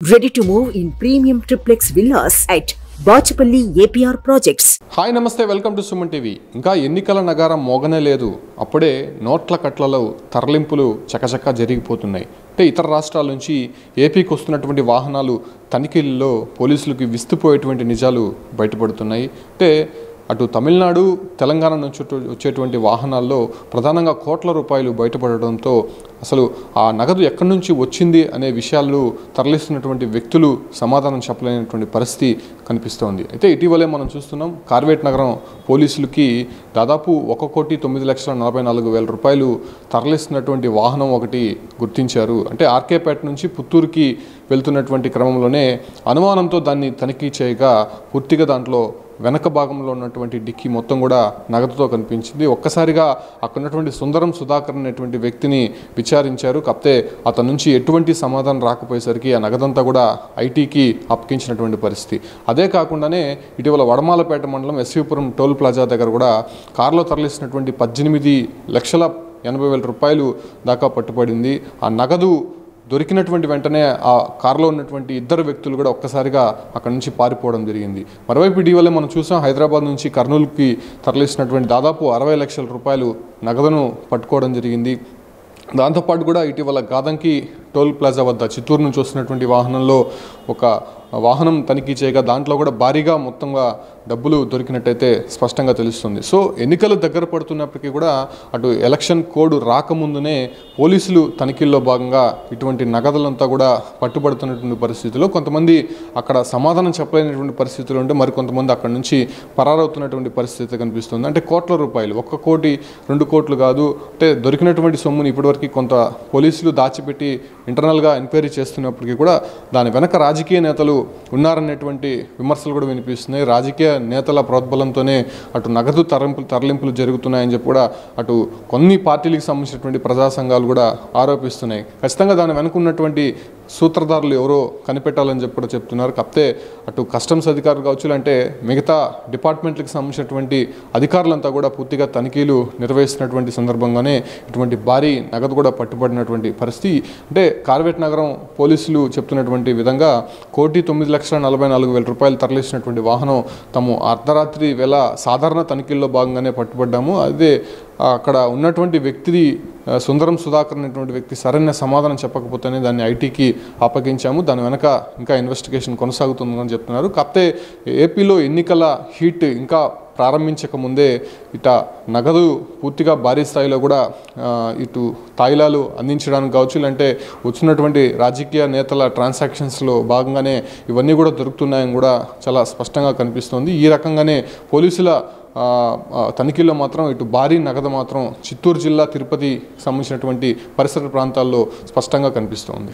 Ready to move in premium triplex villas at Bachapalli APR Projects. Hi నమస్తే, welcome to Suman TV. ఇంకా ఎన్నికల నగారం మోగనే లేదు, అప్పుడే నోట్ల కట్లలో తరలింపులు చకచకా జరిగిపోతున్నాయి. అంటే ఇతర రాష్ట్రాల నుంచి ఏపీకి వస్తున్నటువంటి వాహనాలు తనిఖీల్లో పోలీసులకు విస్తుపోయేటువంటి నిజాలు బయటపడుతున్నాయి. అంటే అటు తమిళనాడు, తెలంగాణ నుంచి వచ్చేటువంటి వాహనాల్లో ప్రధానంగా కోట్ల రూపాయలు బయటపడడంతో అసలు ఆ నగదు ఎక్కడి నుంచి వచ్చింది అనే విషయాలు తరలిస్తున్నటువంటి వ్యక్తులు సమాధానం చెప్పలేనటువంటి పరిస్థితి కనిపిస్తోంది. అయితే ఇటీవలే మనం చూస్తున్నాం, కార్వేట్ నగరం పోలీసులకి దాదాపు 1,09,44,000 రూపాయలు తరలిస్తున్నటువంటి వాహనం ఒకటి గుర్తించారు. అంటే ఆర్కేపేట నుంచి పుత్తూరుకి వెళ్తున్నటువంటి క్రమంలోనే అనుమానంతో దాన్ని తనిఖీ చేయగా పూర్తిగా దాంట్లో వెనక భాగంలో ఉన్నటువంటి డిక్కీ మొత్తం కూడా నగదుతో కనిపించింది. ఒక్కసారిగా అక్కడ ఉన్నటువంటి సుందరం సుధాకర్ అనేటువంటి వ్యక్తిని విచారించారు. కాకపోతే అతని నుంచి ఎటువంటి సమాధానం రాకపోయేసరికి ఆ నగదంతా కూడా ఐటీకి అప్పగించినటువంటి పరిస్థితి. అదే కాకుండానే ఇటీవల వడమాలపేట మండలం ఎస్వీపురం టోల్ ప్లాజా దగ్గర కూడా కారులో తరలిస్తున్నటువంటి 18,80,000 రూపాయలు దాకా పట్టుబడింది. ఆ నగదు దొరికినటువంటి వెంటనే ఆ కారులో ఉన్నటువంటి ఇద్దరు వ్యక్తులు కూడా ఒక్కసారిగా అక్కడ నుంచి పారిపోవడం జరిగింది. మరోవైపు ఇటీవలే మనం చూసాం, హైదరాబాద్ నుంచి కర్నూలుకి తరలిస్తున్నటువంటి దాదాపు 60 లక్షల రూపాయలు నగదును పట్టుకోవడం జరిగింది. దాంతోపాటు కూడా ఇటీవల గాదంకి టోల్ ప్లాజా వద్ద చిత్తూరు నుంచి వస్తున్నటువంటి వాహనంలో ఒక వాహనం తనిఖీ చేయగా దాంట్లో కూడా భారీగా మొత్తంగా డబ్బులు దొరికినట్టయితే స్పష్టంగా తెలుస్తుంది. సో ఎన్నికలు దగ్గర పడుతున్నప్పటికీ కూడా అటు ఎలక్షన్ కోడ్ రాకముందునే పోలీసులు తనిఖీల్లో భాగంగా ఇటువంటి నగదులంతా కూడా పట్టుబడుతున్నటువంటి పరిస్థితుల్లో కొంతమంది అక్కడ సమాధానం చెప్పలేనటువంటి పరిస్థితులు ఉంటే మరికొంతమంది అక్కడ నుంచి పరారవుతున్నటువంటి పరిస్థితి కనిపిస్తుంది. అంటే కోట్ల రూపాయలు, 1 కోటి 2 కోట్లు కాదు, అంటే దొరికినటువంటి సొమ్ముని ఇప్పటివరకు కొంత పోలీసులు దాచిపెట్టి ఇంటర్నల్గా ఎంక్వైరీ చేస్తున్నప్పటికీ కూడా దాని వెనక రాజకీయ నేతలు ఉన్నారనేటువంటి విమర్శలు కూడా వినిపిస్తున్నాయి. రాజకీయ నేతల ప్రోద్బలంతోనే అటు నగదు తరలింపులు జరుగుతున్నాయని చెప్పి కూడా అటు కొన్ని పార్టీలకు సంబంధించినటువంటి ప్రజా సంఘాలు కూడా ఆరోపిస్తున్నాయి. ఖచ్చితంగా దాని వెనుక ఉన్నటువంటి సూత్రధారులు ఎవరో కనిపెట్టాలని చెప్పి కూడా చెప్తున్నారు. కాకపోతే అటు కస్టమ్స్ అధికారులు కావచ్చు, అంటే మిగతా డిపార్ట్మెంట్లకు సంబంధించినటువంటి అధికారులంతా కూడా పూర్తిగా తనిఖీలు నిర్వహిస్తున్నటువంటి సందర్భంగానే ఇటువంటి భారీ నగదు కూడా పట్టుబడినటువంటి పరిస్థితి. అంటే కార్వేట్ నగరం పోలీసులు చెప్తున్నటువంటి విధంగా 1,09,44,000 రూపాయలు తరలిసినటువంటి వాహనం తాము అర్ధరాత్రి వేళ సాధారణ తనిఖీల్లో భాగంగానే పట్టుబడ్డాము. అదే అక్కడ ఉన్నటువంటి వ్యక్తిది సుందరం సుధాకర్ అనేటువంటి వ్యక్తి సరైన సమాధానం చెప్పకపోతేనే దాన్ని ఐటీకి అప్పగించాము, దాని వెనక ఇంకా ఇన్వెస్టిగేషన్ కొనసాగుతుందని చెప్తున్నారు. కాకపోతే ఏపీలో ఎన్నికల హీట్ ఇంకా ప్రారంభించక ముందే ఇట నగదు పూర్తిగా భారీ స్థాయిలో కూడా ఇటు తాయిలాలు అందించడానికి కావచ్చు, అంటే వచ్చినటువంటి రాజకీయ నేతల ట్రాన్సాక్షన్స్లో భాగంగానే ఇవన్నీ కూడా దొరుకుతున్నాయని కూడా చాలా స్పష్టంగా కనిపిస్తోంది. ఈ రకంగానే పోలీసుల తనిఖీల్లో మాత్రం ఇటు భారీ నగదు మాత్రం చిత్తూరు జిల్లా, తిరుపతి సంబంధించినటువంటి పరిసర ప్రాంతాల్లో స్పష్టంగా కనిపిస్తోంది.